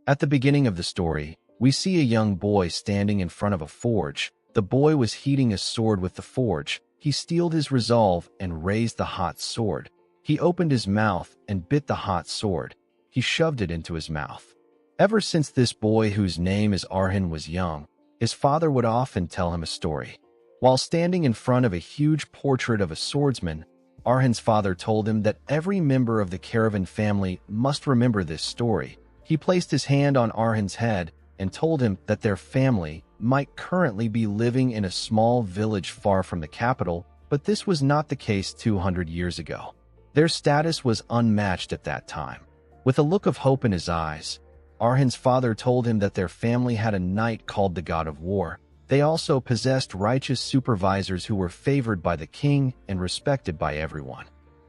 At the beginning of the story, we see a young boy standing in front of a forge. The boy was heating a sword with the forge. He steeled his resolve and raised the hot sword. He opened his mouth and bit the hot sword. He shoved it into his mouth. Ever since this boy, whose name is Arhan, was young, his father would often tell him a story. While standing in front of a huge portrait of a swordsman, Arhan's father told him that every member of the caravan family must remember this story. He placed his hand on Arhan's head and told him that their family might currently be living in a small village far from the capital, but this was not the case 200 years ago. Their status was unmatched at that time. With a look of hope in his eyes, Arhan's father told him that their family had a knight called the God of War. They also possessed righteous supervisors who were favored by the king and respected by everyone.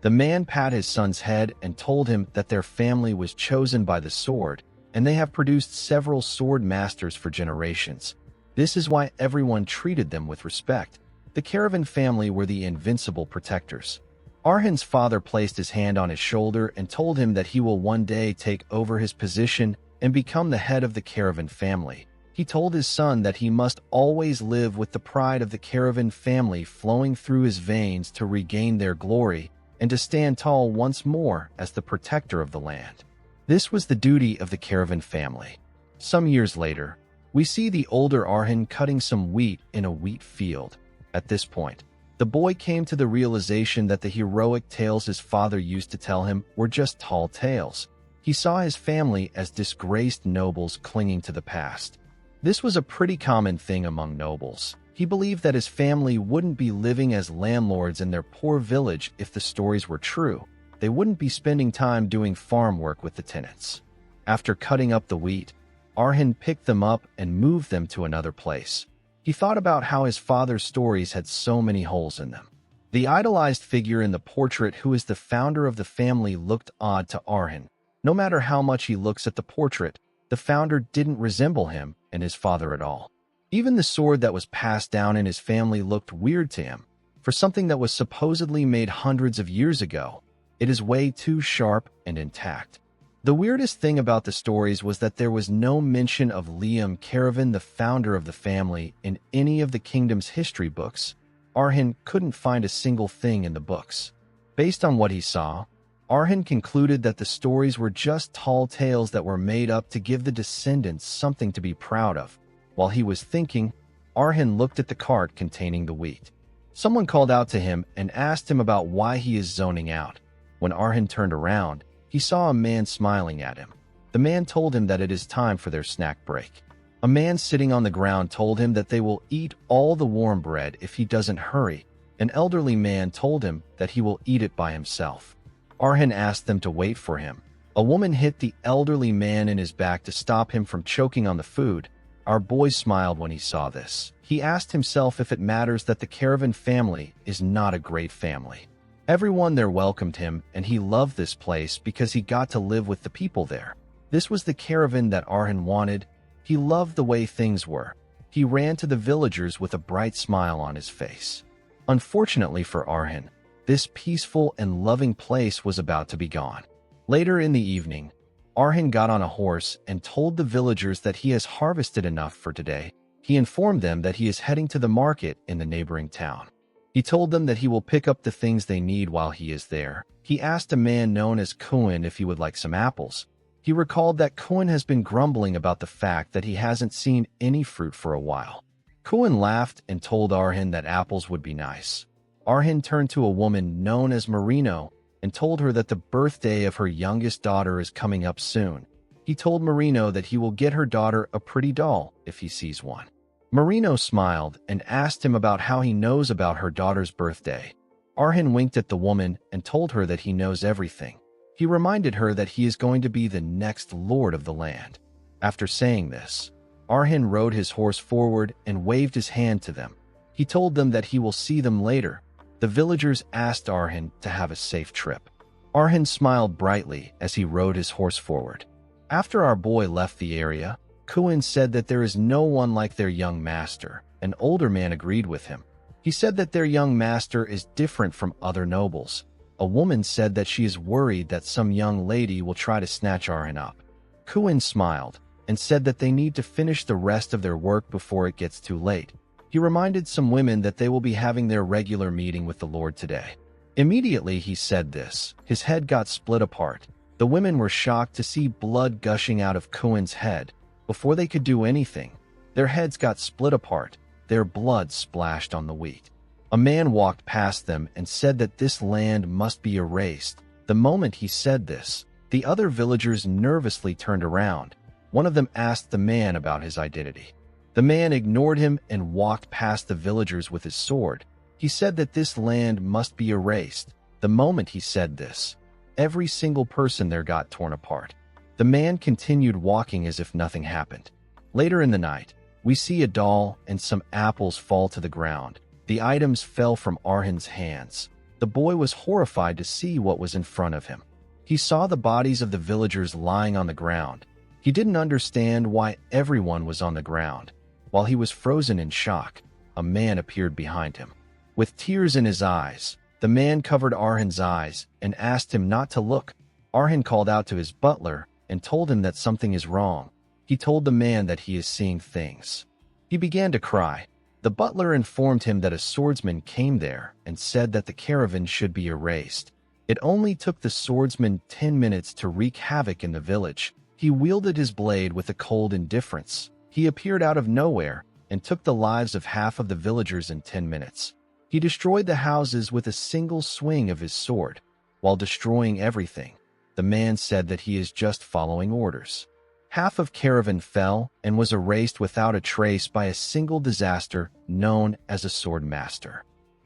The man pat his son's head and told him that their family was chosen by the sword, and they have produced several sword masters for generations. This is why everyone treated them with respect. The caravan family were the invincible protectors. Arhan's father placed his hand on his shoulder and told him that he will one day take over his position and become the head of the caravan family. He told his son that he must always live with the pride of the caravan family flowing through his veins to regain their glory and to stand tall once more as the protector of the land. This was the duty of the caravan family. Some years later, we see the older Arhan cutting some wheat in a wheat field. At this point, the boy came to the realization that the heroic tales his father used to tell him were just tall tales. He saw his family as disgraced nobles clinging to the past. This was a pretty common thing among nobles. He believed that his family wouldn't be living as landlords in their poor village if the stories were true. They wouldn't be spending time doing farm work with the tenants. After cutting up the wheat, Arhan picked them up and moved them to another place. He thought about how his father's stories had so many holes in them. The idolized figure in the portrait, who is the founder of the family, looked odd to Arhan. No matter how much he looks at the portrait, the founder didn't resemble him and his father at all. Even the sword that was passed down in his family looked weird to him. For something that was supposedly made hundreds of years ago, it is way too sharp and intact. The weirdest thing about the stories was that there was no mention of Liam Caravan, the founder of the family, in any of the kingdom's history books. Arhan couldn't find a single thing in the books. Based on what he saw, Arhan concluded that the stories were just tall tales that were made up to give the descendants something to be proud of. While he was thinking, Arhan looked at the cart containing the wheat. Someone called out to him and asked him about why he is zoning out. When Arhan turned around, he saw a man smiling at him. The man told him that it is time for their snack break. A man sitting on the ground told him that they will eat all the warm bread if he doesn't hurry. An elderly man told him that he will eat it by himself. Arhan asked them to wait for him. A woman hit the elderly man in his back to stop him from choking on the food. Our boy smiled when he saw this. He asked himself if it matters that the caravan family is not a great family. Everyone there welcomed him, and he loved this place because he got to live with the people there. This was the caravan that Arhan wanted. He loved the way things were. He ran to the villagers with a bright smile on his face. Unfortunately for Arhan, this peaceful and loving place was about to be gone. Later in the evening, Arhan got on a horse and told the villagers that he has harvested enough for today. He informed them that he is heading to the market in the neighboring town. He told them that he will pick up the things they need while he is there. He asked a man known as Kuan if he would like some apples. He recalled that Kuan has been grumbling about the fact that he hasn't seen any fruit for a while. Kuan laughed and told Arhan that apples would be nice. Arhan turned to a woman known as Marino and told her that the birthday of her youngest daughter is coming up soon. He told Marino that he will get her daughter a pretty doll if he sees one. Marino smiled and asked him about how he knows about her daughter's birthday. Arhan winked at the woman and told her that he knows everything. He reminded her that he is going to be the next lord of the land. After saying this, Arhan rode his horse forward and waved his hand to them. He told them that he will see them later. The villagers asked Arhan to have a safe trip. Arhan smiled brightly as he rode his horse forward. After our boy left the area, Kuan said that there is no one like their young master. An older man agreed with him. He said that their young master is different from other nobles. A woman said that she is worried that some young lady will try to snatch Arhan up. Kuan smiled. and said that they need to finish the rest of their work before it gets too late. He reminded some women that they will be having their regular meeting with the Lord today. Immediately he said this, his head got split apart. The women were shocked to see blood gushing out of Kuen's head. Before they could do anything, their heads got split apart, their blood splashed on the wheat. A man walked past them and said that this land must be erased. The moment he said this, the other villagers nervously turned around. One of them asked the man about his identity. The man ignored him and walked past the villagers with his sword. He said that this land must be erased. The moment he said this, every single person there got torn apart. The man continued walking as if nothing happened. Later in the night, we see a doll and some apples fall to the ground. The items fell from Arhin's hands. The boy was horrified to see what was in front of him. He saw the bodies of the villagers lying on the ground. He didn't understand why everyone was on the ground. While he was frozen in shock, a man appeared behind him. With tears in his eyes, the man covered Arhin's eyes and asked him not to look. Arhin called out to his butler and told him that something is wrong. He told the man that he is seeing things. He began to cry. The butler informed him that a swordsman came there and said that the caravan should be erased. It only took the swordsman 10 minutes to wreak havoc in the village. He wielded his blade with a cold indifference. He appeared out of nowhere and took the lives of half of the villagers in 10 minutes. He destroyed the houses with a single swing of his sword. While destroying everything, the man said that he is just following orders. Half of caravan fell and was erased without a trace by a single disaster known as a sword master.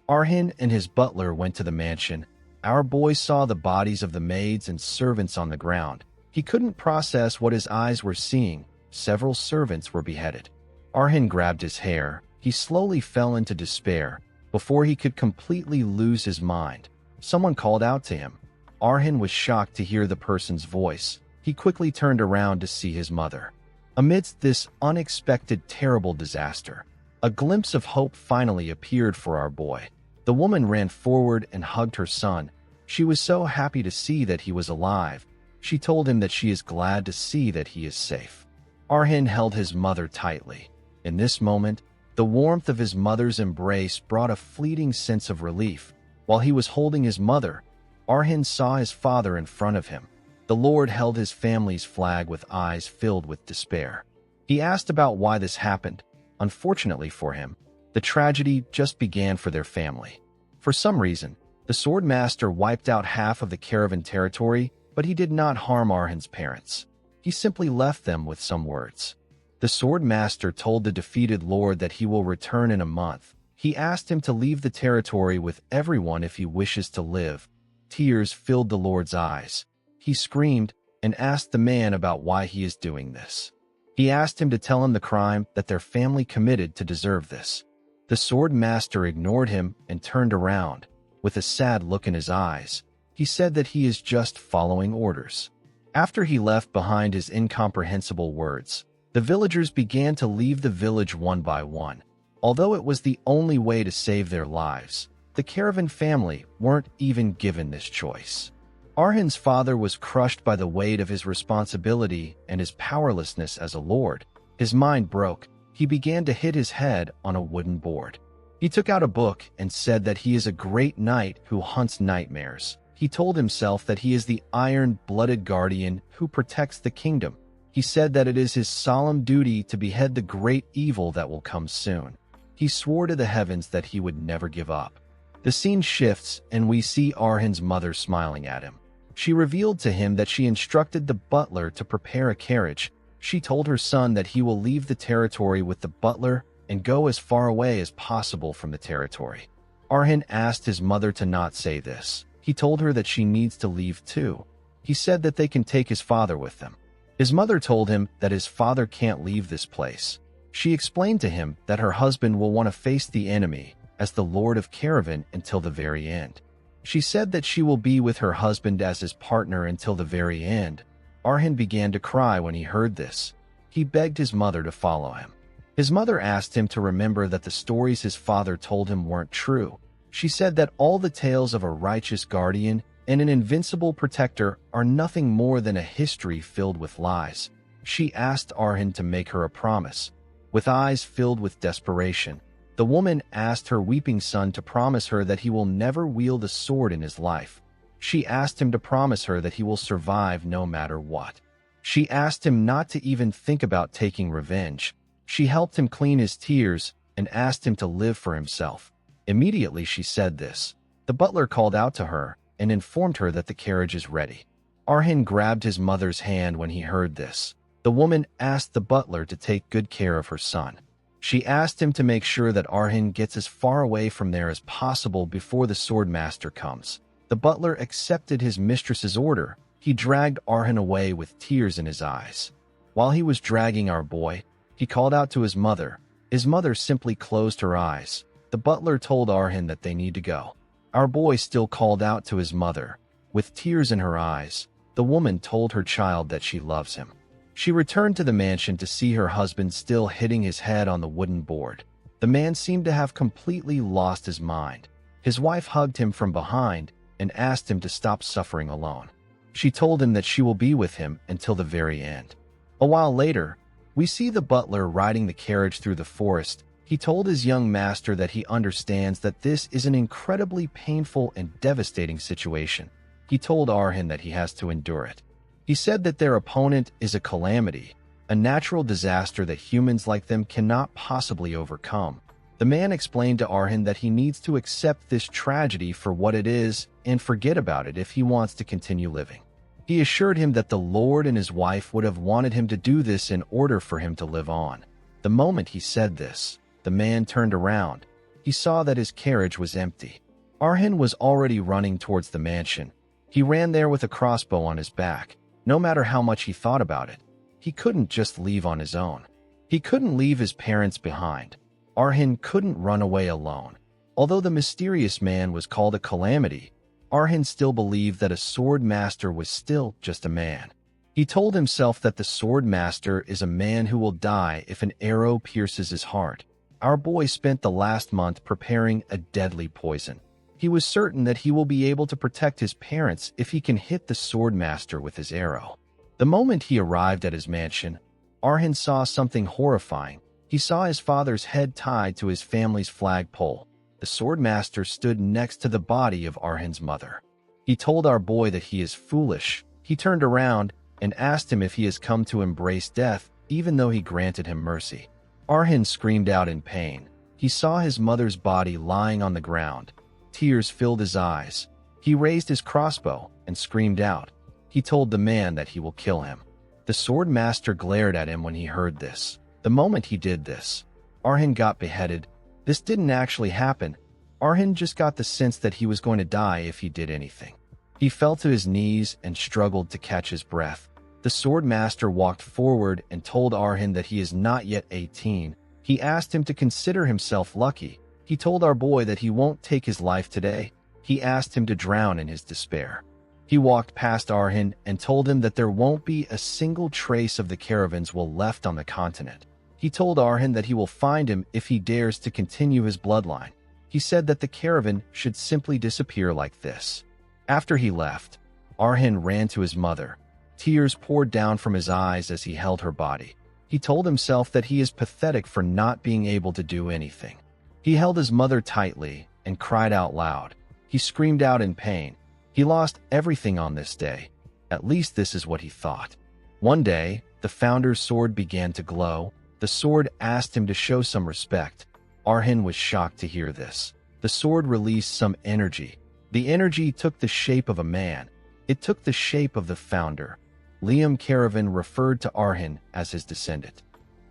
Arhin and his butler went to the mansion. Our boy saw the bodies of the maids and servants on the ground. He couldn't process what his eyes were seeing. Several servants were beheaded. Arhin grabbed his hair. He slowly fell into despair before he could completely lose his mind. Someone called out to him. Arhin was shocked to hear the person's voice. He quickly turned around to see his mother. Amidst this unexpected, terrible disaster, a glimpse of hope finally appeared for our boy. The woman ran forward and hugged her son. She was so happy to see that he was alive. She told him that she is glad to see that he is safe. Arhin held his mother tightly. In this moment, the warmth of his mother's embrace brought a fleeting sense of relief. While he was holding his mother, Arhin saw his father in front of him. The Lord held his family's flag with eyes filled with despair. He asked about why this happened. Unfortunately for him, the tragedy just began for their family. For some reason, the sword master wiped out half of the caravan territory, but he did not harm Arhin's parents. He simply left them with some words. The sword master told the defeated lord that he will return in a month. He asked him to leave the territory with everyone if he wishes to live. Tears filled the lord's eyes. He screamed and asked the man about why he is doing this. He asked him to tell him the crime that their family committed to deserve this. The sword master ignored him and turned around. With a sad look in his eyes, he said that he is just following orders. After he left behind his incomprehensible words, the villagers began to leave the village one by one. Although it was the only way to save their lives, the caravan family weren't even given this choice. Arhin's father was crushed by the weight of his responsibility and his powerlessness as a lord. His mind broke. He began to hit his head on a wooden board. He took out a book and said that he is a great knight who hunts nightmares. He told himself that he is the iron-blooded guardian who protects the kingdom. He said that it is his solemn duty to behead the great evil that will come soon. He swore to the heavens that he would never give up. The scene shifts and we see Arhin's mother smiling at him. She revealed to him that she instructed the butler to prepare a carriage. She told her son that he will leave the territory with the butler and go as far away as possible from the territory. Arhin asked his mother to not say this. He told her that she needs to leave too. He said that they can take his father with them. His mother told him that his father can't leave this place. She explained to him that her husband will want to face the enemy as the Lord of Caravan until the very end. She said that she will be with her husband as his partner until the very end. Arhin began to cry when he heard this. He begged his mother to follow him. His mother asked him to remember that the stories his father told him weren't true. She said that all the tales of a righteous guardian and an invincible protector are nothing more than a history filled with lies. She asked Arhin to make her a promise. With eyes filled with desperation, the woman asked her weeping son to promise her that he will never wield a sword in his life. She asked him to promise her that he will survive no matter what. She asked him not to even think about taking revenge. She helped him clean his tears and asked him to live for himself. Immediately she said this, the butler called out to her and informed her that the carriage is ready. Arhin grabbed his mother's hand when he heard this. The woman asked the butler to take good care of her son. She asked him to make sure that Arhin gets as far away from there as possible before the sword master comes. The butler accepted his mistress's order. He dragged Arhin away with tears in his eyes. While he was dragging our boy, he called out to his mother. His mother simply closed her eyes. The butler told Arhin that they need to go. Our boy still called out to his mother. With tears in her eyes, the woman told her child that she loves him. She returned to the mansion to see her husband still hitting his head on the wooden board. The man seemed to have completely lost his mind. His wife hugged him from behind and asked him to stop suffering alone. She told him that she will be with him until the very end. A while later, we see the butler riding the carriage through the forest. He told his young master that he understands that this is an incredibly painful and devastating situation. He told Arhin that he has to endure it. He said that their opponent is a calamity, a natural disaster that humans like them cannot possibly overcome. The man explained to Arhin that he needs to accept this tragedy for what it is and forget about it if he wants to continue living. He assured him that the Lord and his wife would have wanted him to do this in order for him to live on. The moment he said this, the man turned around. He saw that his carriage was empty. Arhin was already running towards the mansion. He ran there with a crossbow on his back. No matter how much he thought about it, he couldn't just leave on his own. He couldn't leave his parents behind. Arhin couldn't run away alone. Although the mysterious man was called a calamity, Arhin still believed that a sword master was still just a man. He told himself that the sword master is a man who will die if an arrow pierces his heart. Our boy spent the last month preparing a deadly poison. He was certain that he will be able to protect his parents if he can hit the sword master with his arrow. The moment he arrived at his mansion, Arhin saw something horrifying. He saw his father's head tied to his family's flagpole. The sword master stood next to the body of Arhin's mother. He told our boy that he is foolish. He turned around and asked him if he has come to embrace death, even though he granted him mercy. Arhin screamed out in pain. He saw his mother's body lying on the ground. Tears filled his eyes. He raised his crossbow and screamed out. He told the man that he will kill him. The sword master glared at him when he heard this. The moment he did this, Arhin got beheaded. This didn't actually happen. Arhin just got the sense that he was going to die if he did anything. He fell to his knees and struggled to catch his breath. The sword master walked forward and told Arhin that he is not yet 18. He asked him to consider himself lucky. He told our boy that he won't take his life today. He asked him to drown in his despair. He walked past Arhin and told him that there won't be a single trace of the caravans left on the continent. He told Arhin that he will find him if he dares to continue his bloodline. He said that the caravan should simply disappear like this. After he left, Arhin ran to his mother. Tears poured down from his eyes as he held her body. He told himself that he is pathetic for not being able to do anything. He held his mother tightly and cried out loud. He screamed out in pain. He lost everything on this day. At least this is what he thought. One day, the founder's sword began to glow. The sword asked him to show some respect. Arhin was shocked to hear this. The sword released some energy. The energy took the shape of a man. It took the shape of the founder. Liam Caravan referred to Arhin as his descendant.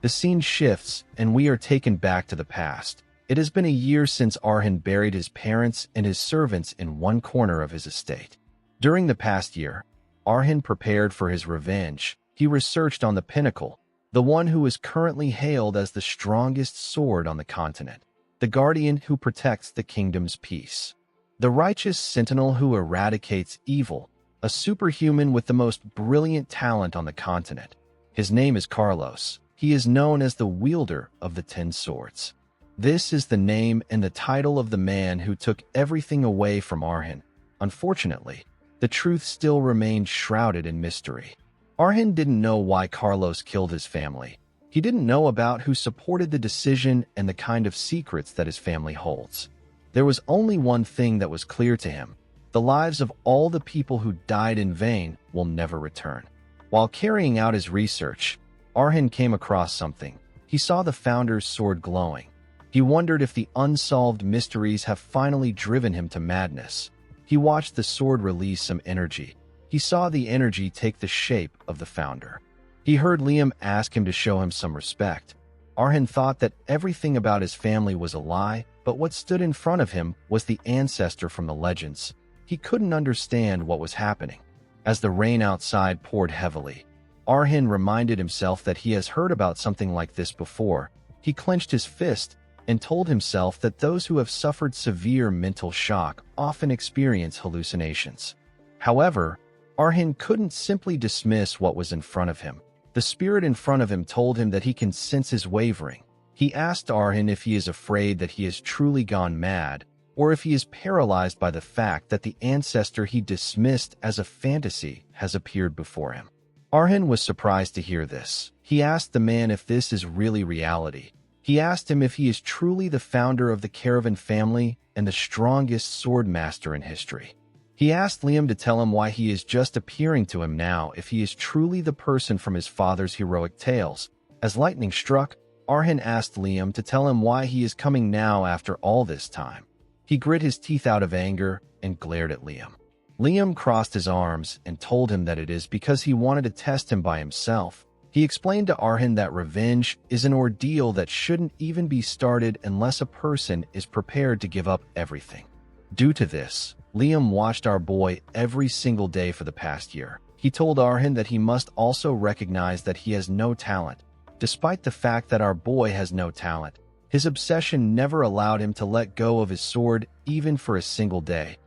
The scene shifts, and we are taken back to the past. It has been a year since Arhin buried his parents and his servants in one corner of his estate. During the past year, Arhin prepared for his revenge. He researched on the pinnacle, the one who is currently hailed as the strongest sword on the continent, the guardian who protects the kingdom's peace, the righteous sentinel who eradicates evil, a superhuman with the most brilliant talent on the continent. His name is Carlos. He is known as the wielder of the 10 swords. This is the name and the title of the man who took everything away from Arhin. Unfortunately, the truth still remained shrouded in mystery. Arhin didn't know why Carlos killed his family. He didn't know about who supported the decision and the kind of secrets that his family holds. There was only one thing that was clear to him. The lives of all the people who died in vain will never return. While carrying out his research, Arhin came across something. He saw the founder's sword glowing. He wondered if the unsolved mysteries have finally driven him to madness. He watched the sword release some energy. He saw the energy take the shape of the founder. He heard Liam ask him to show him some respect. Arhin thought that everything about his family was a lie, but what stood in front of him was the ancestor from the legends. He couldn't understand what was happening. As the rain outside poured heavily, Arhin reminded himself that he has heard about something like this before. He clenched his fist and told himself that those who have suffered severe mental shock often experience hallucinations. However, Arhin couldn't simply dismiss what was in front of him. The spirit in front of him told him that he can sense his wavering. He asked Arhin if he is afraid that he has truly gone mad, or if he is paralyzed by the fact that the ancestor he dismissed as a fantasy has appeared before him. Arhin was surprised to hear this. He asked the man if this is really reality. He asked him if he is truly the founder of the Caravan family and the strongest sword master in history. He asked Liam to tell him why he is just appearing to him now if he is truly the person from his father's heroic tales. As lightning struck, Arhin asked Liam to tell him why he is coming now after all this time. He grit his teeth out of anger and glared at Liam. Liam crossed his arms and told him that it is because he wanted to test him by himself. He explained to Arhin that revenge is an ordeal that shouldn't even be started unless a person is prepared to give up everything. Due to this, Liam watched our boy every single day for the past year. He told Arhin that he must also recognize that he has no talent. Despite the fact that our boy has no talent, his obsession never allowed him to let go of his sword even for a single day.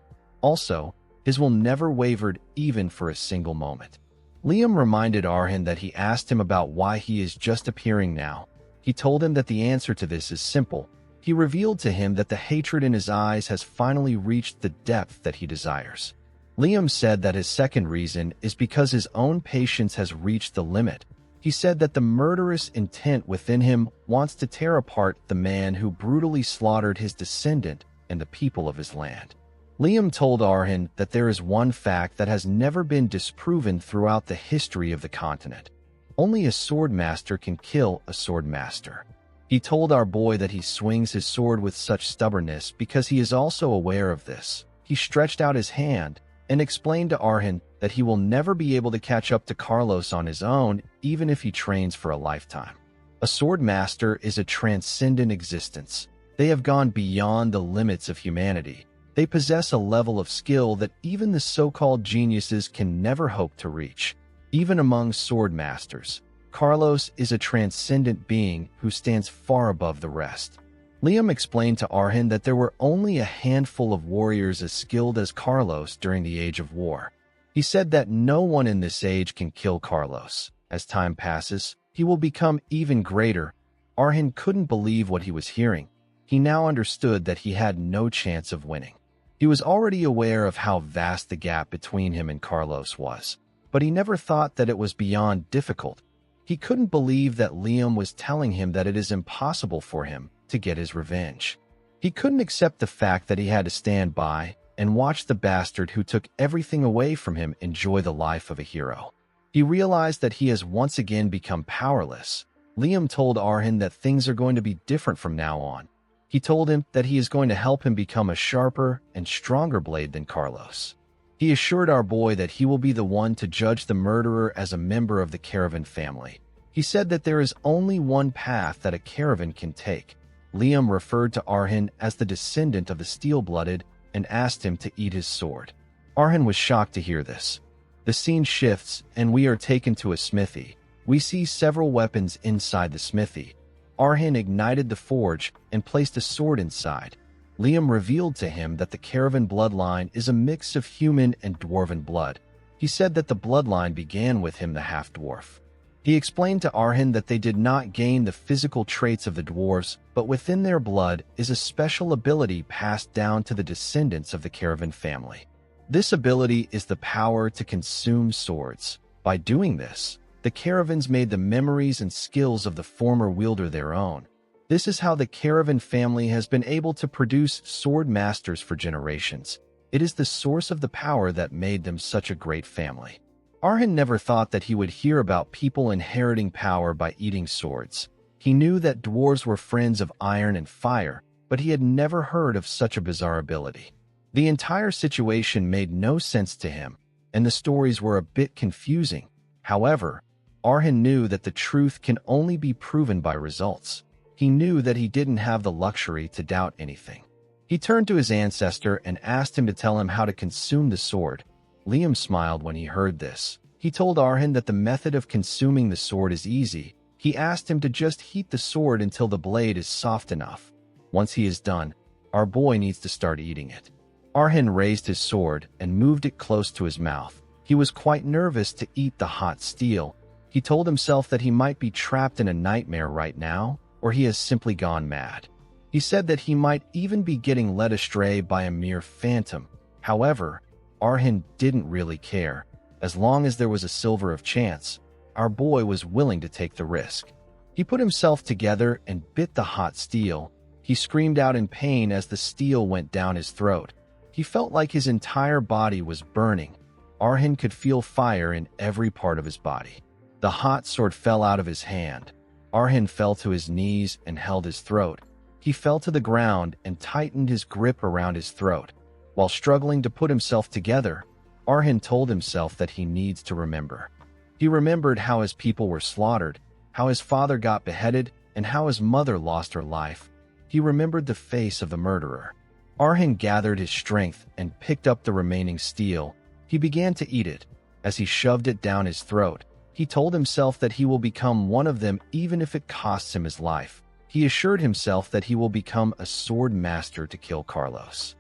Also, his will never wavered even for a single moment. Liam reminded Arhin that he asked him about why he is just appearing now. He told him that the answer to this is simple. He revealed to him that the hatred in his eyes has finally reached the depth that he desires. Liam said that his second reason is because his own patience has reached the limit. He said that the murderous intent within him wants to tear apart the man who brutally slaughtered his descendant and the people of his land. Liam told Arhin that there is one fact that has never been disproven throughout the history of the continent. Only a sword master can kill a sword master. He told our boy that he swings his sword with such stubbornness because he is also aware of this. He stretched out his hand and explained to Arhin that he will never be able to catch up to Carlos on his own, even if he trains for a lifetime. A sword master is a transcendent existence. They have gone beyond the limits of humanity. They possess a level of skill that even the so-called geniuses can never hope to reach. Even among sword masters, Carlos is a transcendent being who stands far above the rest. Liam explained to Arhin that there were only a handful of warriors as skilled as Carlos during the Age of War. He said that no one in this age can kill Carlos. As time passes, he will become even greater. Arhin couldn't believe what he was hearing. He now understood that he had no chance of winning. He was already aware of how vast the gap between him and Carlos was, but he never thought that it was beyond difficult. He couldn't believe that Liam was telling him that it is impossible for him to get his revenge. He couldn't accept the fact that he had to stand by and watch the bastard who took everything away from him enjoy the life of a hero. He realized that he has once again become powerless. Liam told Arhin that things are going to be different from now on. He told him that he is going to help him become a sharper and stronger blade than Carlos. He assured our boy that he will be the one to judge the murderer as a member of the Caravan family. He said that there is only one path that a Caravan can take. Liam referred to Arhin as the descendant of the steel-blooded and asked him to eat his sword. Arhin was shocked to hear this. The scene shifts and we are taken to a smithy. We see several weapons inside the smithy. Arhin ignited the forge and placed a sword inside. Liam revealed to him that the Caravan bloodline is a mix of human and dwarven blood. He said that the bloodline began with him, the half-dwarf. He explained to Arhin that they did not gain the physical traits of the dwarves, but within their blood is a special ability passed down to the descendants of the Caravan family. This ability is the power to consume swords. By doing this, the caravans made the memories and skills of the former wielder their own. This is how the caravan family has been able to produce sword masters for generations. It is the source of the power that made them such a great family. Arhan never thought that he would hear about people inheriting power by eating swords. He knew that dwarves were friends of iron and fire, but he had never heard of such a bizarre ability. The entire situation made no sense to him, and the stories were a bit confusing. However, Arhan knew that the truth can only be proven by results. He knew that he didn't have the luxury to doubt anything. He turned to his ancestor and asked him to tell him how to consume the sword. Liam smiled when he heard this. He told Arhan that the method of consuming the sword is easy. He asked him to just heat the sword until the blade is soft enough. Once he is done, our boy needs to start eating it. Arhan raised his sword and moved it close to his mouth. He was quite nervous to eat the hot steel. He told himself that he might be trapped in a nightmare right now, or he has simply gone mad. He said that he might even be getting led astray by a mere phantom. However, Arhan didn't really care. As long as there was a sliver of chance, our boy was willing to take the risk. He put himself together and bit the hot steel. He screamed out in pain as the steel went down his throat. He felt like his entire body was burning. Arhan could feel fire in every part of his body. The hot sword fell out of his hand. Arhan fell to his knees and held his throat. He fell to the ground and tightened his grip around his throat. While struggling to put himself together, Arhan told himself that he needs to remember. He remembered how his people were slaughtered, how his father got beheaded, and how his mother lost her life. He remembered the face of the murderer. Arhan gathered his strength and picked up the remaining steel. He began to eat it. As he shoved it down his throat, he told himself that he will become one of them even if it costs him his life. He assured himself that he will become a sword master to kill Carlos.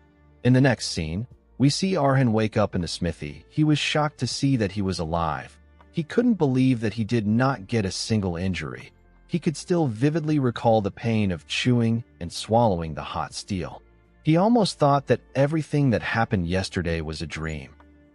In the next scene, we see Arhan wake up in the smithy. He was shocked to see that he was alive. He couldn't believe that he did not get a single injury. He could still vividly recall the pain of chewing and swallowing the hot steel. He almost thought that everything that happened yesterday was a dream.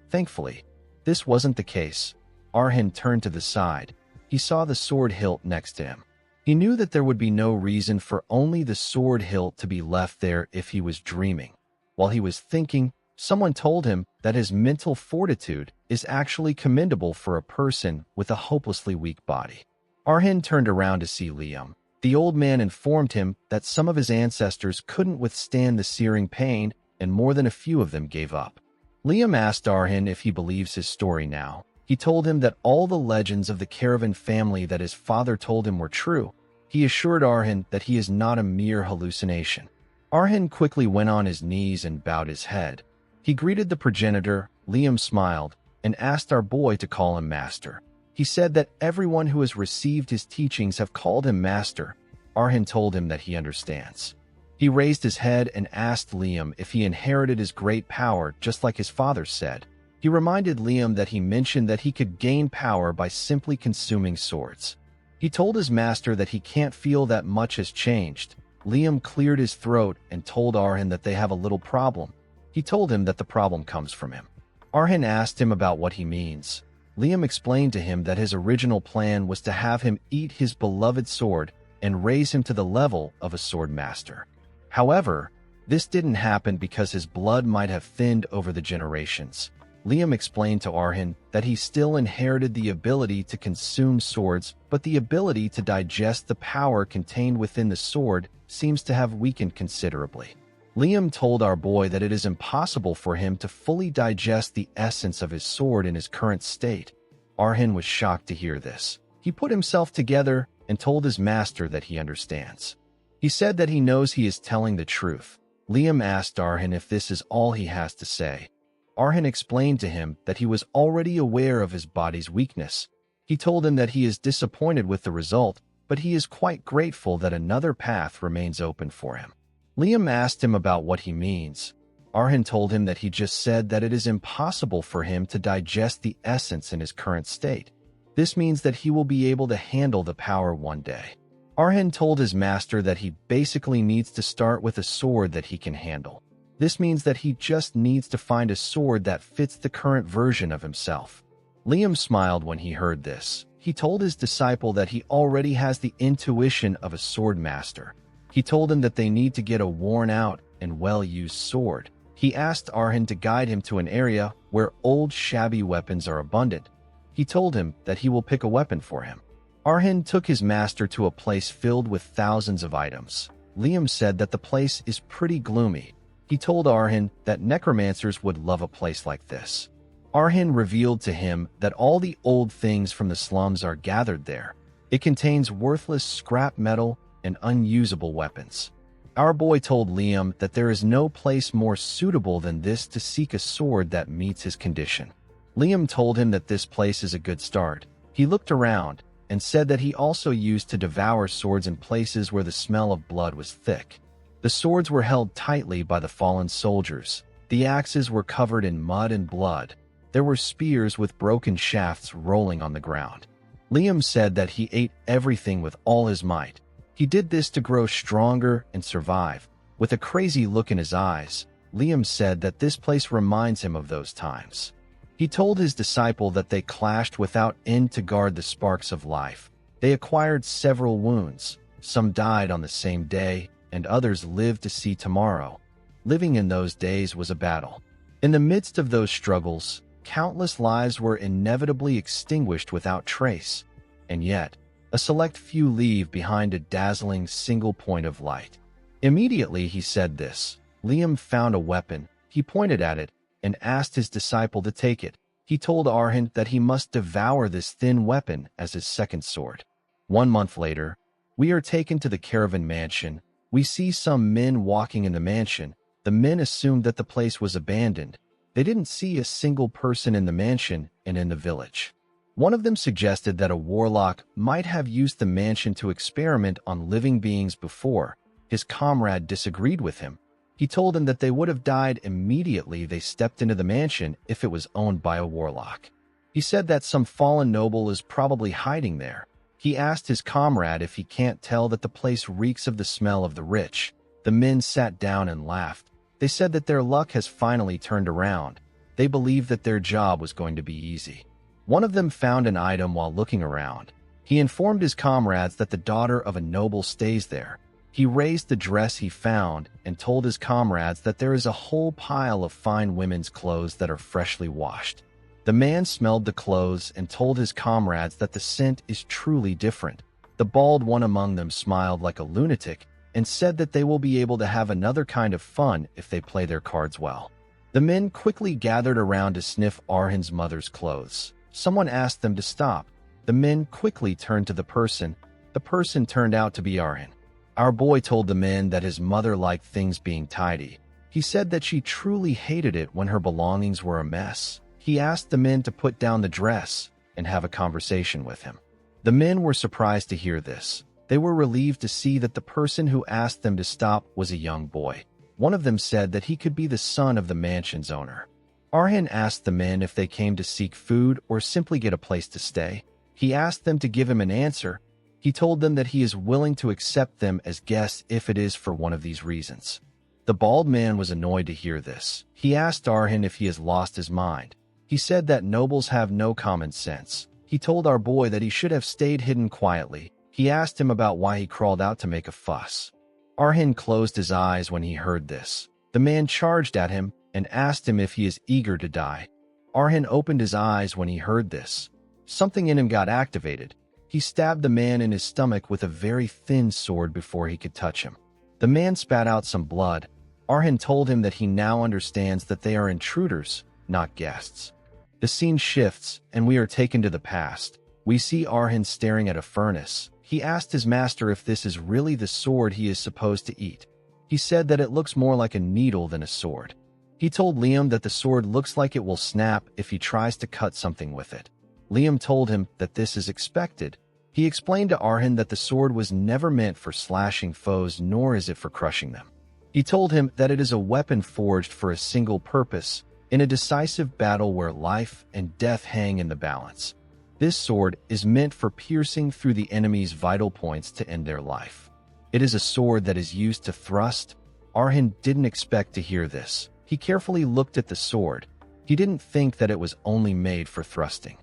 Thankfully, this wasn't the case. Arhan turned to the side. He saw the sword hilt next to him. He knew that there would be no reason for only the sword hilt to be left there if he was dreaming. While he was thinking, someone told him that his mental fortitude is actually commendable for a person with a hopelessly weak body. Arhan turned around to see Liam. The old man informed him that some of his ancestors couldn't withstand the searing pain, and more than a few of them gave up. Liam asked Arhan if he believes his story now. He told him that all the legends of the caravan family that his father told him were true. He assured Arhan that he is not a mere hallucination. Arhan quickly went on his knees and bowed his head. He greeted the progenitor. Liam smiled and asked our boy to call him master. He said that everyone who has received his teachings have called him master. Arhan told him that he understands. He raised his head and asked Liam if he inherited his great power just like his father said. He reminded Liam that he mentioned that he could gain power by simply consuming swords. He told his master that he can't feel that much has changed. Liam cleared his throat and told Arhan that they have a little problem. He told him that the problem comes from him. Arhan asked him about what he means. Liam explained to him that his original plan was to have him eat his beloved sword and raise him to the level of a sword master. However, this didn't happen because his blood might have thinned over the generations. Liam explained to Arhan that he still inherited the ability to consume swords, but the ability to digest the power contained within the sword seems to have weakened considerably. Liam told our boy that it is impossible for him to fully digest the essence of his sword in his current state. Arhan was shocked to hear this. He put himself together and told his master that he understands. He said that he knows he is telling the truth. Liam asked Arhan if this is all he has to say. Arhan explained to him that he was already aware of his body's weakness. He told him that he is disappointed with the result, but he is quite grateful that another path remains open for him. Liam asked him about what he means. Arhan told him that he just said that it is impossible for him to digest the essence in his current state. This means that he will be able to handle the power one day. Arhan told his master that he basically needs to start with a sword that he can handle. This means that he just needs to find a sword that fits the current version of himself. Liam smiled when he heard this. He told his disciple that he already has the intuition of a sword master. He told him that they need to get a worn-out and well-used sword. He asked Arhan to guide him to an area where old, shabby weapons are abundant. He told him that he will pick a weapon for him. Arhan took his master to a place filled with thousands of items. Liam said that the place is pretty gloomy. He told Arhan that necromancers would love a place like this. Arhan revealed to him that all the old things from the slums are gathered there. It contains worthless scrap metal and unusable weapons. Our boy told Liam that there is no place more suitable than this to seek a sword that meets his condition. Liam told him that this place is a good start. He looked around and said that he also used to devour swords in places where the smell of blood was thick. The swords were held tightly by the fallen soldiers. The axes were covered in mud and blood. There were spears with broken shafts rolling on the ground. Liam said that he ate everything with all his might. He did this to grow stronger and survive. With a crazy look in his eyes, Liam said that this place reminds him of those times. He told his disciple that they clashed without end to guard the sparks of life. They acquired several wounds. Some died on the same day, and others lived to see tomorrow. Living in those days was a battle. In the midst of those struggles, countless lives were inevitably extinguished without trace. And yet, a select few leave behind a dazzling single point of light. Immediately he said this. Liam found a weapon. He pointed at it and asked his disciple to take it. He told Arhan that he must devour this thin weapon as his second sword. 1 month later, we are taken to the caravan mansion. We see some men walking in the mansion. The men assumed that the place was abandoned. They didn't see a single person in the mansion and in the village. One of them suggested that a warlock might have used the mansion to experiment on living beings before. His comrade disagreed with him. He told him that they would have died immediately they stepped into the mansion if it was owned by a warlock. He said that some fallen noble is probably hiding there. He asked his comrade if he can't tell that the place reeks of the smell of the rich. The men sat down and laughed. They said that their luck has finally turned around. They believed that their job was going to be easy. One of them found an item while looking around. He informed his comrades that the daughter of a noble stays there. He raised the dress he found and told his comrades that there is a whole pile of fine women's clothes that are freshly washed. The man smelled the clothes and told his comrades that the scent is truly different. The bald one among them smiled like a lunatic and said that they will be able to have another kind of fun if they play their cards well. The men quickly gathered around to sniff Arhan's mother's clothes. Someone asked them to stop. The men quickly turned to the person. The person turned out to be Arhan. Our boy told the men that his mother liked things being tidy. He said that she truly hated it when her belongings were a mess. He asked the men to put down the dress and have a conversation with him. The men were surprised to hear this. They were relieved to see that the person who asked them to stop was a young boy. One of them said that he could be the son of the mansion's owner. Arhan asked the men if they came to seek food or simply get a place to stay. He asked them to give him an answer. He told them that he is willing to accept them as guests if it is for one of these reasons. The bald man was annoyed to hear this. He asked Arhan if he has lost his mind. He said that nobles have no common sense. He told our boy that he should have stayed hidden quietly. He asked him about why he crawled out to make a fuss. Arhan closed his eyes when he heard this. The man charged at him and asked him if he is eager to die. Arhan opened his eyes when he heard this. Something in him got activated. He stabbed the man in his stomach with a very thin sword before he could touch him. The man spat out some blood. Arhan told him that he now understands that they are intruders, not guests. The scene shifts, and we are taken to the past. We see Arhan staring at a furnace. He asked his master if this is really the sword he is supposed to eat. He said that it looks more like a needle than a sword. He told Liam that the sword looks like it will snap if he tries to cut something with it. Liam told him that this is expected. He explained to Arhan that the sword was never meant for slashing foes, nor is it for crushing them. He told him that it is a weapon forged for a single purpose, in a decisive battle where life and death hang in the balance. This sword is meant for piercing through the enemy's vital points to end their life. It is a sword that is used to thrust. Arhan didn't expect to hear this. He carefully looked at the sword. He didn't think that it was only made for thrusting.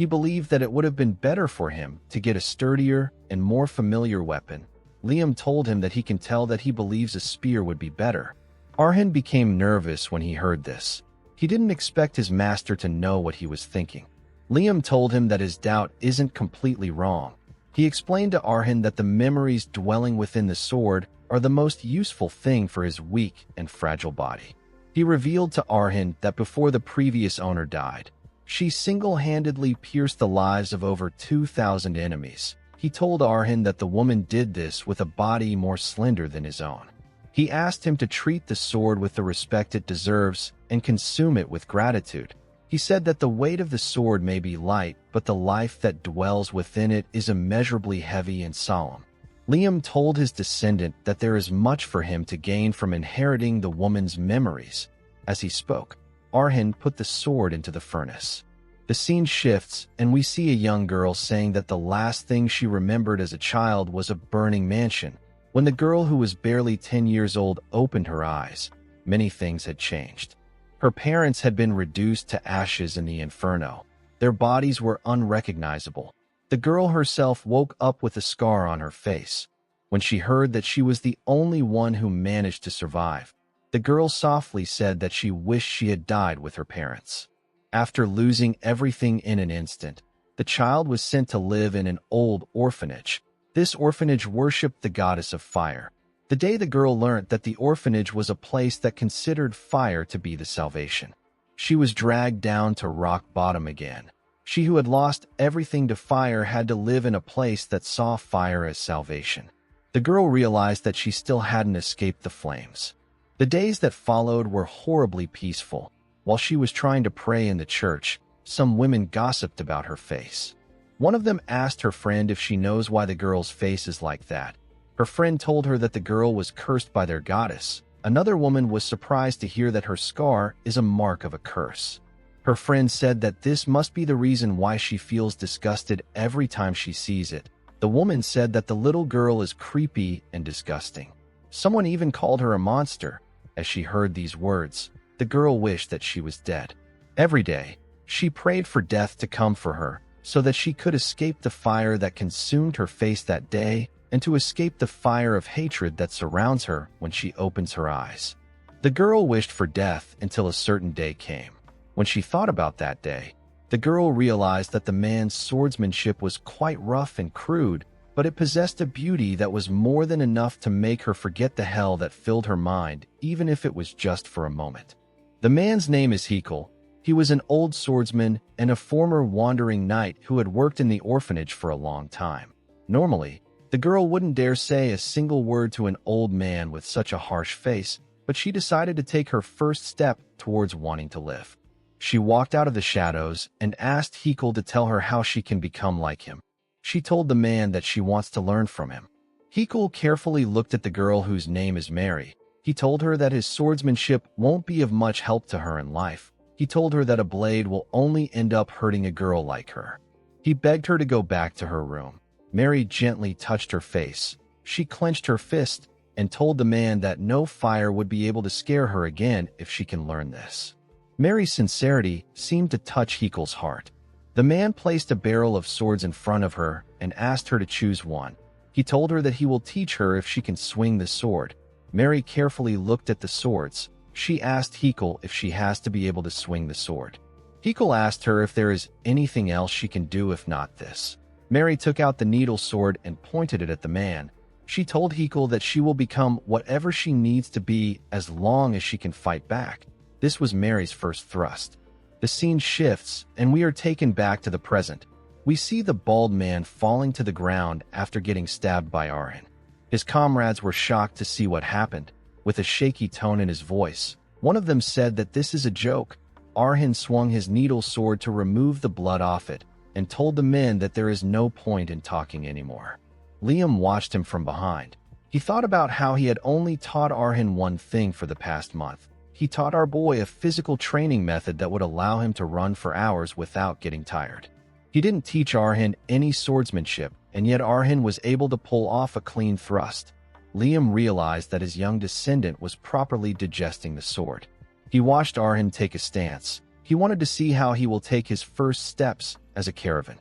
He believed that it would have been better for him to get a sturdier and more familiar weapon. Liam told him that he can tell that he believes a spear would be better. Arhin became nervous when he heard this. He didn't expect his master to know what he was thinking. Liam told him that his doubt isn't completely wrong. He explained to Arhin that the memories dwelling within the sword are the most useful thing for his weak and fragile body. He revealed to Arhin that before the previous owner died, she single-handedly pierced the lives of over 2,000 enemies. He told Arhin that the woman did this with a body more slender than his own. He asked him to treat the sword with the respect it deserves and consume it with gratitude. He said that the weight of the sword may be light, but the life that dwells within it is immeasurably heavy and solemn. Liam told his descendant that there is much for him to gain from inheriting the woman's memories. As he spoke, Arhin put the sword into the furnace. The scene shifts, and we see a young girl saying that the last thing she remembered as a child was a burning mansion. When the girl, who was barely 10 years old, opened her eyes, many things had changed. Her parents had been reduced to ashes in the inferno. Their bodies were unrecognizable. The girl herself woke up with a scar on her face. When she heard that she was the only one who managed to survive, the girl softly said that she wished she had died with her parents. After losing everything in an instant, the child was sent to live in an old orphanage. This orphanage worshipped the goddess of fire. The day the girl learnt that the orphanage was a place that considered fire to be the salvation, she was dragged down to rock bottom again. She who had lost everything to fire had to live in a place that saw fire as salvation. The girl realized that she still hadn't escaped the flames. The days that followed were horribly peaceful. While she was trying to pray in the church, some women gossiped about her face. One of them asked her friend if she knows why the girl's face is like that. Her friend told her that the girl was cursed by their goddess. Another woman was surprised to hear that her scar is a mark of a curse. Her friend said that this must be the reason why she feels disgusted every time she sees it. The woman said that the little girl is creepy and disgusting. Someone even called her a monster. As she heard these words, the girl wished that she was dead. Every day, she prayed for death to come for her, so that she could escape the fire that consumed her face that day, and to escape the fire of hatred that surrounds her when she opens her eyes. The girl wished for death until a certain day came. When she thought about that day, the girl realized that the man's swordsmanship was quite rough and crude, but it possessed a beauty that was more than enough to make her forget the hell that filled her mind, even if it was just for a moment. The man's name is Hikal. He was an old swordsman and a former wandering knight who had worked in the orphanage for a long time. Normally, the girl wouldn't dare say a single word to an old man with such a harsh face, but she decided to take her first step towards wanting to live. She walked out of the shadows and asked Hikal to tell her how she can become like him. She told the man that she wants to learn from him. Hikal carefully looked at the girl, whose name is Mary. He told her that his swordsmanship won't be of much help to her in life. He told her that a blade will only end up hurting a girl like her. He begged her to go back to her room. Mary gently touched her face. She clenched her fist and told the man that no fire would be able to scare her again if she can learn this. Mary's sincerity seemed to touch Hikal's heart. The man placed a barrel of swords in front of her and asked her to choose one. He told her that he will teach her if she can swing the sword. Mary carefully looked at the swords. She asked Hikal if she has to be able to swing the sword. Hikal asked her if there is anything else she can do if not this. Mary took out the needle sword and pointed it at the man. She told Hikal that she will become whatever she needs to be as long as she can fight back. This was Mary's first thrust. The scene shifts, and we are taken back to the present. We see the bald man falling to the ground after getting stabbed by Arhin. His comrades were shocked to see what happened. With a shaky tone in his voice, one of them said that this is a joke. Arhin swung his needle sword to remove the blood off it, and told the men that there is no point in talking anymore. Liam watched him from behind. He thought about how he had only taught Arhin one thing for the past month. He taught our boy a physical training method that would allow him to run for hours without getting tired. He didn't teach Arhin any swordsmanship, and yet Arhin was able to pull off a clean thrust. Liam realized that his young descendant was properly digesting the sword. He watched Arhin take a stance. He wanted to see how he will take his first steps as a caravan.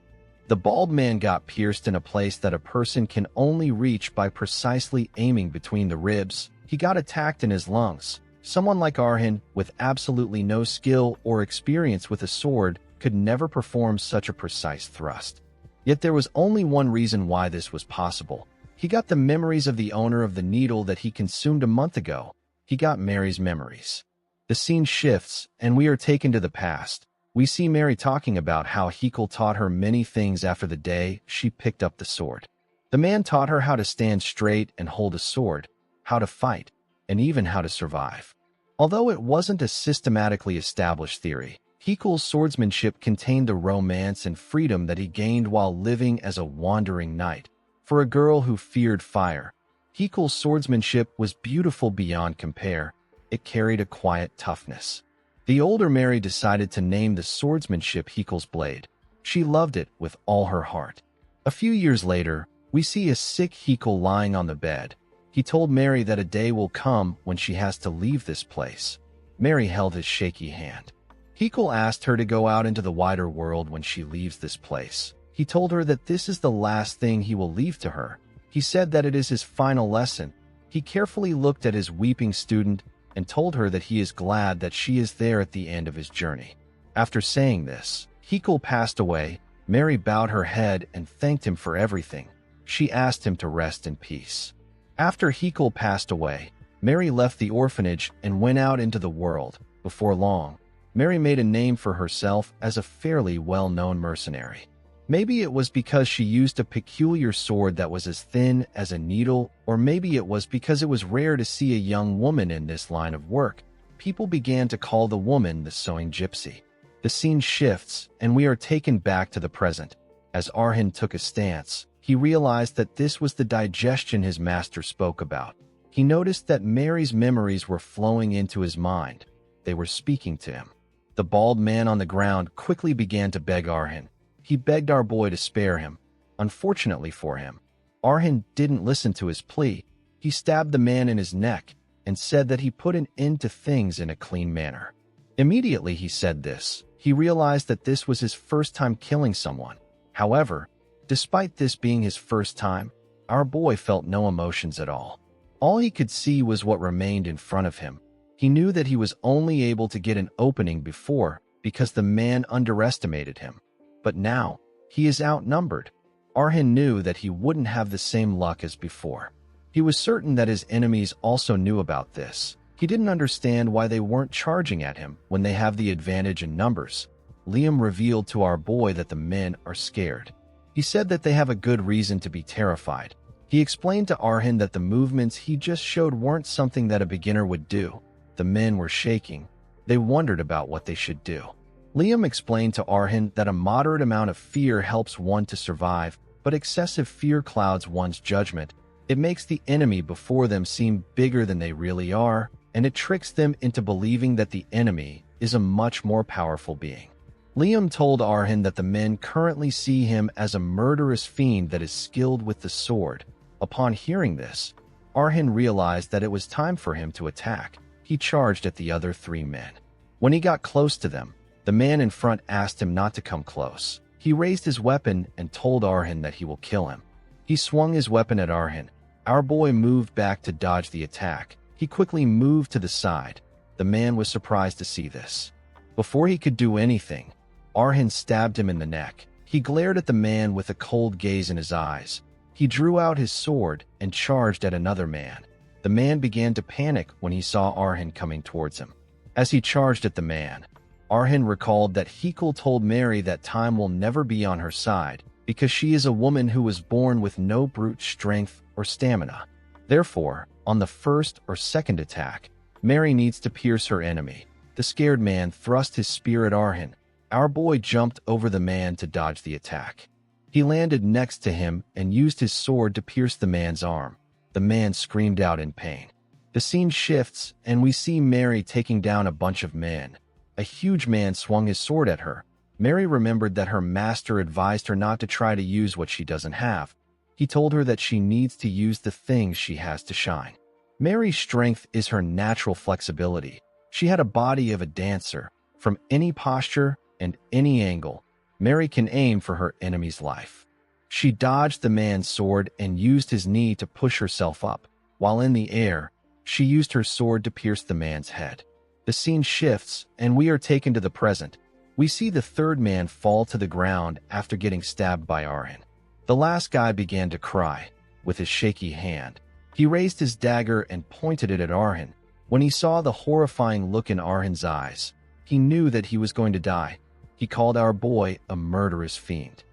The bald man got pierced in a place that a person can only reach by precisely aiming between the ribs. He got attacked in his lungs. Someone like Arhin, with absolutely no skill or experience with a sword, could never perform such a precise thrust. Yet there was only one reason why this was possible. He got the memories of the owner of the needle that he consumed a month ago. He got Mary's memories. The scene shifts, and we are taken to the past. We see Mary talking about how Hekul taught her many things after the day she picked up the sword. The man taught her how to stand straight and hold a sword, how to fight, and even how to survive. Although it wasn't a systematically established theory, Hekul's swordsmanship contained the romance and freedom that he gained while living as a wandering knight. For a girl who feared fire, Hekul's swordsmanship was beautiful beyond compare. It carried a quiet toughness. The older Mary decided to name the swordsmanship Hekul's blade. She loved it with all her heart. A few years later, we see a sick Hekul lying on the bed. He told Mary that a day will come when she has to leave this place. Mary held his shaky hand. Hekul asked her to go out into the wider world when she leaves this place. He told her that this is the last thing he will leave to her. He said that it is his final lesson. He carefully looked at his weeping student and told her that he is glad that she is there at the end of his journey. After saying this, Hekul passed away. Mary bowed her head and thanked him for everything. She asked him to rest in peace. After Hekul passed away, Mary left the orphanage and went out into the world. Before long, Mary made a name for herself as a fairly well-known mercenary. Maybe it was because she used a peculiar sword that was as thin as a needle, or maybe it was because it was rare to see a young woman in this line of work. People began to call the woman the sewing gypsy. The scene shifts, and we are taken back to the present. As Arhin took a stance, he realized that this was the digestion his master spoke about. He noticed that Mary's memories were flowing into his mind. They were speaking to him. The bald man on the ground quickly began to beg Arhin. He begged our boy to spare him. Unfortunately for him, Arhin didn't listen to his plea. He stabbed the man in his neck and said that he put an end to things in a clean manner. Immediately he said this, he realized that this was his first time killing someone. However, despite this being his first time, our boy felt no emotions at all. All he could see was what remained in front of him. He knew that he was only able to get an opening before because the man underestimated him. But now, he is outnumbered. Arhin knew that he wouldn't have the same luck as before. He was certain that his enemies also knew about this. He didn't understand why they weren't charging at him when they have the advantage in numbers. Liam revealed to our boy that the men are scared. He said that they have a good reason to be terrified. He explained to Arhin that the movements he just showed weren't something that a beginner would do. The men were shaking. They wondered about what they should do. Liam explained to Arhin that a moderate amount of fear helps one to survive, but excessive fear clouds one's judgment. It makes the enemy before them seem bigger than they really are, and it tricks them into believing that the enemy is a much more powerful being. Liam told Arhin that the men currently see him as a murderous fiend that is skilled with the sword. Upon hearing this, Arhin realized that it was time for him to attack. He charged at the other three men. When he got close to them, the man in front asked him not to come close. He raised his weapon and told Arhin that he will kill him. He swung his weapon at Arhin. Our boy moved back to dodge the attack. He quickly moved to the side. The man was surprised to see this. Before he could do anything, Arhin stabbed him in the neck. He glared at the man with a cold gaze in his eyes. He drew out his sword and charged at another man. The man began to panic when he saw Arhin coming towards him. As he charged at the man, Arhin recalled that Hekul told Mary that time will never be on her side because she is a woman who was born with no brute strength or stamina. Therefore, on the first or second attack, Mary needs to pierce her enemy. The scared man thrust his spear at Arhin. Our boy jumped over the man to dodge the attack. He landed next to him and used his sword to pierce the man's arm. The man screamed out in pain. The scene shifts, and we see Mary taking down a bunch of men. A huge man swung his sword at her. Mary remembered that her master advised her not to try to use what she doesn't have. He told her that she needs to use the things she has to shine. Mary's strength is her natural flexibility. She had a body of a dancer. From any posture and any angle, Mary can aim for her enemy's life. She dodged the man's sword and used his knee to push herself up. While in the air, she used her sword to pierce the man's head. The scene shifts, and we are taken to the present. We see the third man fall to the ground after getting stabbed by Arhin. The last guy began to cry. With his shaky hand, he raised his dagger and pointed it at Arhin. When he saw the horrifying look in Arhin's eyes, he knew that he was going to die. He called our boy a murderous fiend.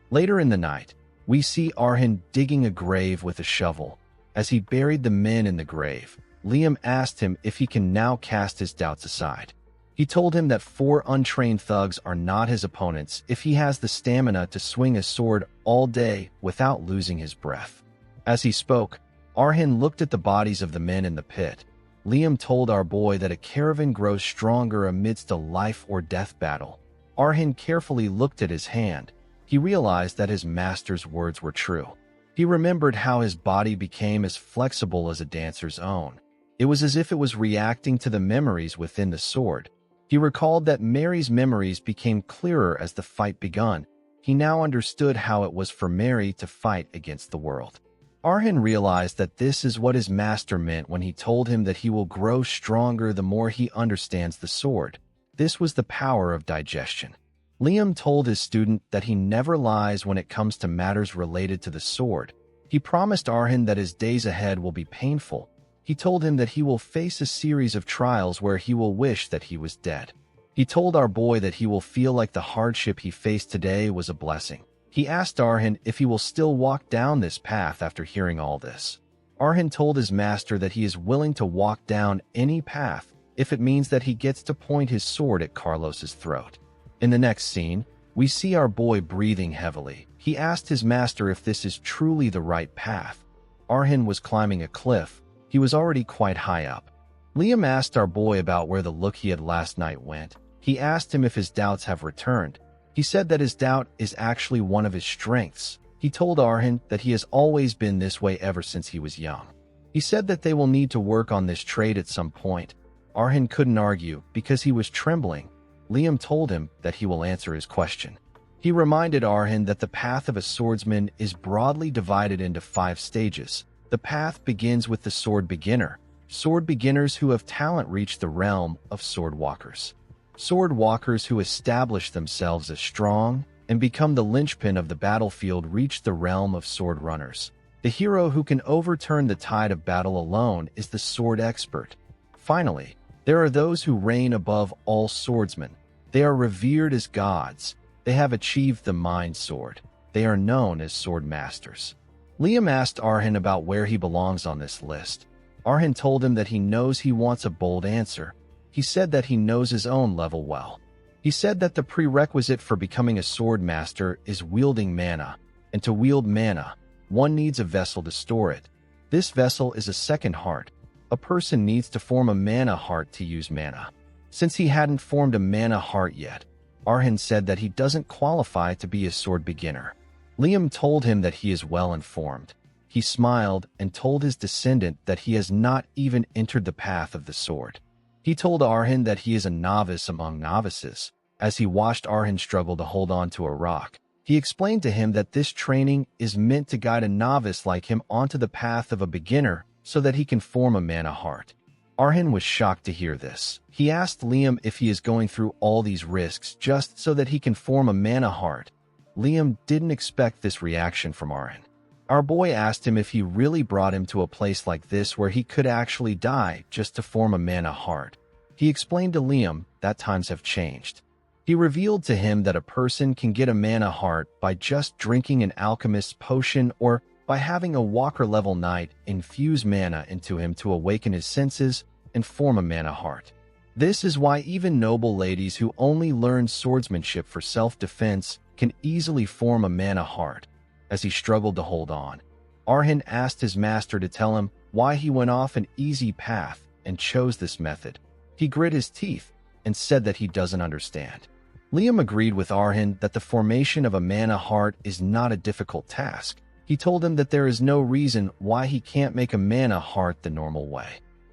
Later in the night, we see Arhin digging a grave with a shovel. As he buried the men in the grave, Liam asked him if he can now cast his doubts aside. He told him that 4 untrained thugs are not his opponents if he has the stamina to swing a sword all day without losing his breath. As he spoke, Arhin looked at the bodies of the men in the pit. Liam told our boy that a caravan grows stronger amidst a life-or-death battle. Arhin carefully looked at his hand. He realized that his master's words were true. He remembered how his body became as flexible as a dancer's own. It was as if it was reacting to the memories within the sword. He recalled that Mary's memories became clearer as the fight begun. He now understood how it was for Mary to fight against the world. Arhin realized that this is what his master meant when he told him that he will grow stronger the more he understands the sword. This was the power of digestion. Liam told his student that he never lies when it comes to matters related to the sword. He promised Arhin that his days ahead will be painful. He told him that he will face a series of trials where he will wish that he was dead. He told our boy that he will feel like the hardship he faced today was a blessing. He asked Arhin if he will still walk down this path after hearing all this. Arhin told his master that he is willing to walk down any path if it means that he gets to point his sword at Carlos's throat. In the next scene, we see our boy breathing heavily. He asked his master if this is truly the right path. Arhin was climbing a cliff. He was already quite high up. Liam asked our boy about where the look he had last night went. He asked him if his doubts have returned. He said that his doubt is actually one of his strengths. He told Arhin that he has always been this way ever since he was young. He said that they will need to work on this trait at some point. Arhin couldn't argue because he was trembling. Liam told him that he will answer his question. He reminded Arhin that the path of a swordsman is broadly divided into 5 stages. The path begins with the sword beginner. Sword beginners who have talent reach the realm of sword walkers. Sword walkers who establish themselves as strong and become the linchpin of the battlefield reach the realm of sword runners. The hero who can overturn the tide of battle alone is the sword expert. Finally, there are those who reign above all swordsmen. They are revered as gods. They have achieved the mind sword. They are known as sword masters. Liam asked Arhin about where he belongs on this list. Arhin told him that he knows he wants a bold answer. He said that he knows his own level well. He said that the prerequisite for becoming a sword master is wielding mana, and to wield mana, one needs a vessel to store it. This vessel is a second heart. A person needs to form a mana heart to use mana. Since he hadn't formed a mana heart yet, Arhin said that he doesn't qualify to be a sword beginner. Liam told him that he is well informed. He smiled and told his descendant that he has not even entered the path of the sword. He told Arhin that he is a novice among novices. As he watched Arhin struggle to hold on to a rock, he explained to him that this training is meant to guide a novice like him onto the path of a beginner so that he can form a mana heart. Arhin was shocked to hear this. He asked Liam if he is going through all these risks just so that he can form a mana heart. Liam didn't expect this reaction from Arhin. Our boy asked him if he really brought him to a place like this where he could actually die just to form a mana heart. He explained to Liam that times have changed. He revealed to him that a person can get a mana heart by just drinking an alchemist's potion or by having a walker-level knight infuse mana into him to awaken his senses and form a mana heart. This is why even noble ladies who only learn swordsmanship for self-defense can easily form a mana heart. As he struggled to hold on, Arhin asked his master to tell him why he went off an easy path and chose this method. He grit his teeth and said that he doesn't understand. Liam agreed with Arhin that the formation of a mana heart is not a difficult task. He told him that there is no reason why he can't make a mana heart the normal way.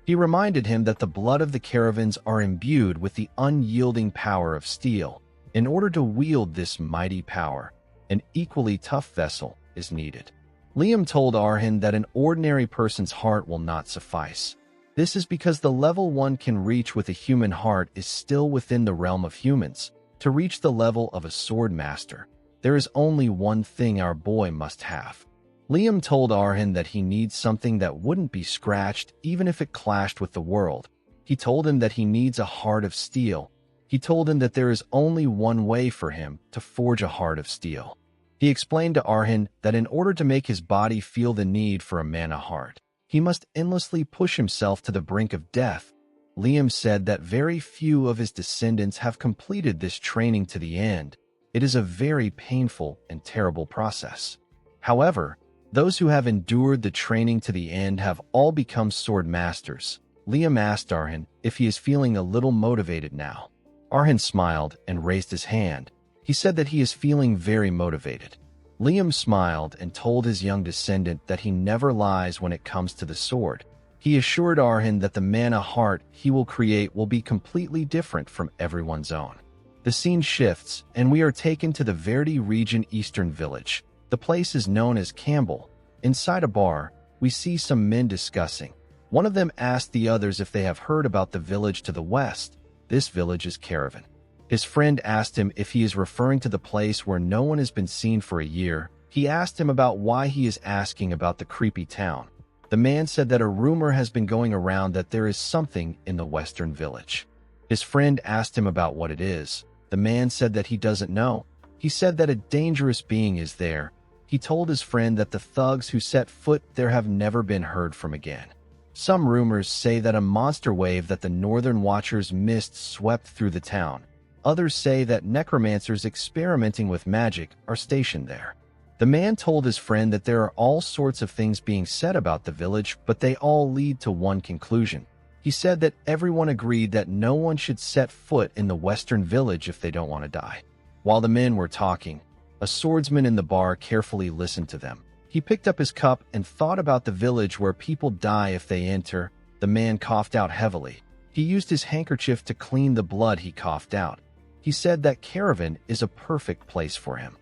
He reminded him that the blood of the caravans are imbued with the unyielding power of steel. In order to wield this mighty power, an equally tough vessel is needed. Liam told Arhin that an ordinary person's heart will not suffice. This is because the level one can reach with a human heart is still within the realm of humans. To reach the level of a sword master, there is only one thing our boy must have. Liam told Arhin that he needs something that wouldn't be scratched even if it clashed with the world. He told him that he needs a heart of steel. He told him that there is only one way for him to forge a heart of steel. He explained to Arhin that in order to make his body feel the need for a mana heart, he must endlessly push himself to the brink of death. Liam said that very few of his descendants have completed this training to the end. It is a very painful and terrible process. However, those who have endured the training to the end have all become sword masters. Liam asked Arhin if he is feeling a little motivated now. Arhin smiled and raised his hand. He said that he is feeling very motivated. Liam smiled and told his young descendant that he never lies when it comes to the sword. He assured Arhin that the mana heart he will create will be completely different from everyone's own. The scene shifts, and we are taken to the Verdi region eastern village. The place is known as Campbell. Inside a bar, we see some men discussing. One of them asked the others if they have heard about the village to the west. This village is Caravan. His friend asked him if he is referring to the place where no one has been seen for a year. He asked him about why he is asking about the creepy town. The man said that a rumor has been going around that there is something in the western village. His friend asked him about what it is. The man said that he doesn't know. He said that a dangerous being is there. He told his friend that the thugs who set foot there have never been heard from again. Some rumors say that a monster wave that the Northern Watchers missed swept through the town. Others say that necromancers experimenting with magic are stationed there. The man told his friend that there are all sorts of things being said about the village, but they all lead to one conclusion. He said that everyone agreed that no one should set foot in the western village if they don't want to die. While the men were talking, a swordsman in the bar carefully listened to them. He picked up his cup and thought about the village where people die if they enter. The man coughed out heavily. He used his handkerchief to clean the blood he coughed out. He said that Caravan is a perfect place for him.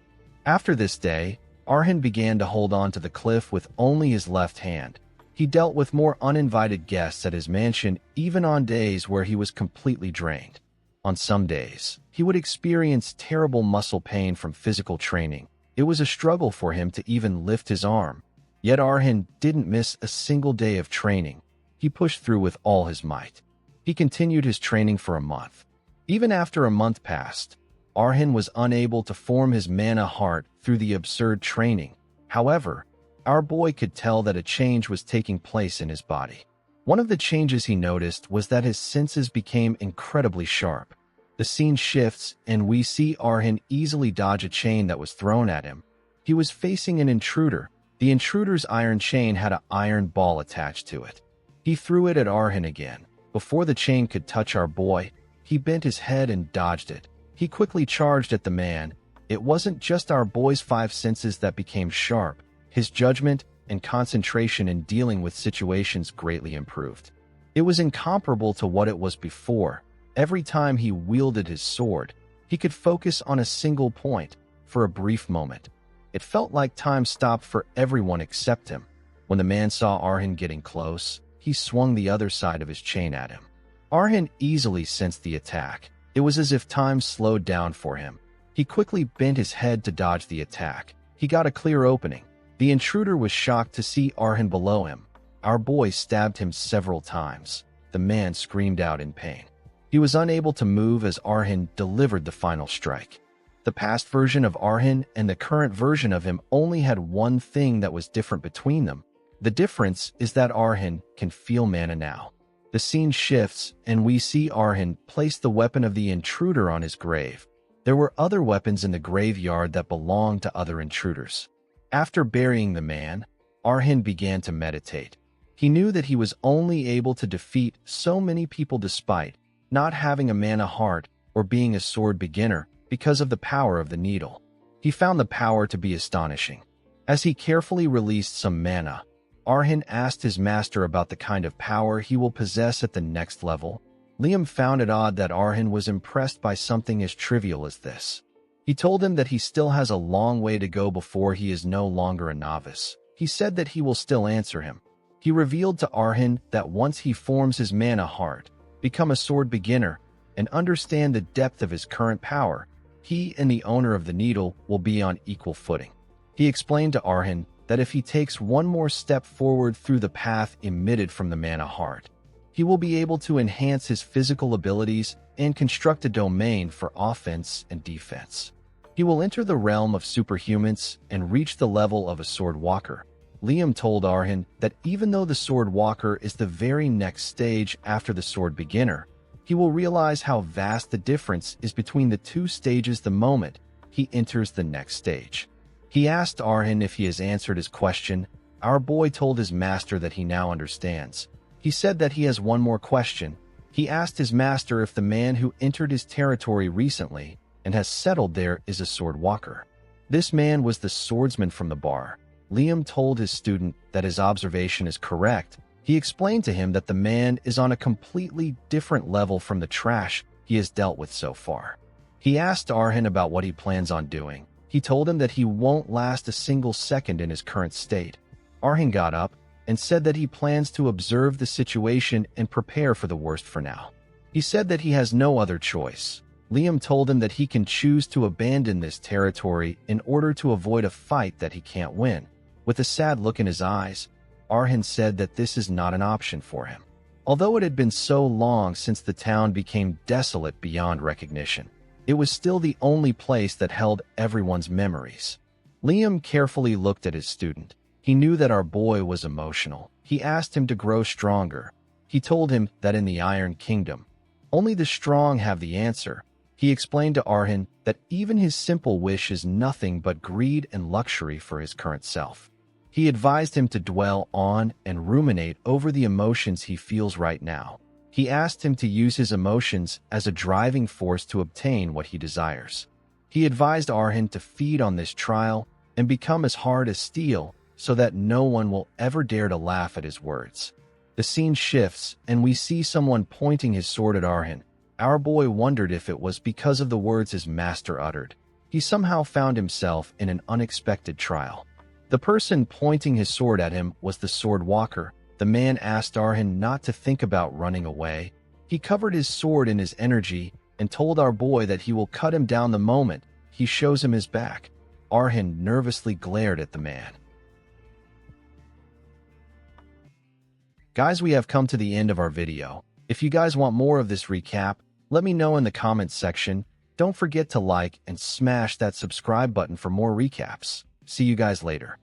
After this day, Arhin began to hold on to the cliff with only his left hand. He dealt with more uninvited guests at his mansion even on days where he was completely drained. On some days, he would experience terrible muscle pain from physical training. It was a struggle for him to even lift his arm. Yet Arhin didn't miss a single day of training. He pushed through with all his might. He continued his training for a month. Even after a month passed, Arhin was unable to form his mana heart through the absurd training. However, our boy could tell that a change was taking place in his body. One of the changes he noticed was that his senses became incredibly sharp. The scene shifts, and we see Arhin easily dodge a chain that was thrown at him. He was facing an intruder. The intruder's iron chain had an iron ball attached to it. He threw it at Arhin again. Before the chain could touch our boy, he bent his head and dodged it. He quickly charged at the man. It wasn't just our boy's five senses that became sharp. His judgment and concentration in dealing with situations greatly improved. It was incomparable to what it was before. Every time he wielded his sword, he could focus on a single point for a brief moment. It felt like time stopped for everyone except him. When the man saw Arhin getting close, he swung the other side of his chain at him. Arhin easily sensed the attack. It was as if time slowed down for him. He quickly bent his head to dodge the attack. He got a clear opening. The intruder was shocked to see Arhin below him. Our boy stabbed him several times. The man screamed out in pain. He was unable to move as Arhin delivered the final strike. The past version of Arhin and the current version of him only had one thing that was different between them. The difference is that Arhin can feel mana now. The scene shifts, and we see Arhin place the weapon of the intruder on his grave. There were other weapons in the graveyard that belonged to other intruders. After burying the man, Arhin began to meditate. He knew that he was only able to defeat so many people despite not having a mana heart or being a sword beginner because of the power of the needle. He found the power to be astonishing. As he carefully released some mana, Arhin asked his master about the kind of power he will possess at the next level. Liam found it odd that Arhin was impressed by something as trivial as this. He told him that he still has a long way to go before he is no longer a novice. He said that he will still answer him. He revealed to Arhin that once he forms his mana heart, become a sword beginner, and understand the depth of his current power, he and the owner of the needle will be on equal footing. He explained to Arhin that if he takes one more step forward through the path emitted from the mana heart, he will be able to enhance his physical abilities and construct a domain for offense and defense. He will enter the realm of superhumans and reach the level of a sword walker. Liam told Arhin that even though the sword walker is the very next stage after the sword beginner, he will realize how vast the difference is between the two stages the moment he enters the next stage. He asked Arhin if he has answered his question. Our boy told his master that he now understands. He said that he has one more question. He asked his master if the man who entered his territory recently and has settled there is a sword walker. This man was the swordsman from the bar. Liam told his student that his observation is correct. He explained to him that the man is on a completely different level from the trash he has dealt with so far. He asked Arhin about what he plans on doing. He told him that he won't last a single second in his current state. Arhin got up and said that he plans to observe the situation and prepare for the worst for now. He said that he has no other choice. Liam told him that he can choose to abandon this territory in order to avoid a fight that he can't win. With a sad look in his eyes, Arhin said that this is not an option for him. Although it had been so long since the town became desolate beyond recognition, it was still the only place that held everyone's memories. Liam carefully looked at his student. He knew that our boy was emotional. He asked him to grow stronger. He told him that in the Iron Kingdom, only the strong have the answer. He explained to Arhin that even his simple wish is nothing but greed and luxury for his current self. He advised him to dwell on and ruminate over the emotions he feels right now. He asked him to use his emotions as a driving force to obtain what he desires. He advised Arhin to feed on this trial and become as hard as steel so that no one will ever dare to laugh at his words. The scene shifts and we see someone pointing his sword at Arhin. Our boy wondered if it was because of the words his master uttered. He somehow found himself in an unexpected trial. The person pointing his sword at him was the sword walker. The man asked Arhin not to think about running away. He covered his sword in his energy and told our boy that he will cut him down the moment he shows him his back. Arhin nervously glared at the man. Guys, we have come to the end of our video. If you guys want more of this recap, let me know in the comments section. Don't forget to like and smash that subscribe button for more recaps. See you guys later.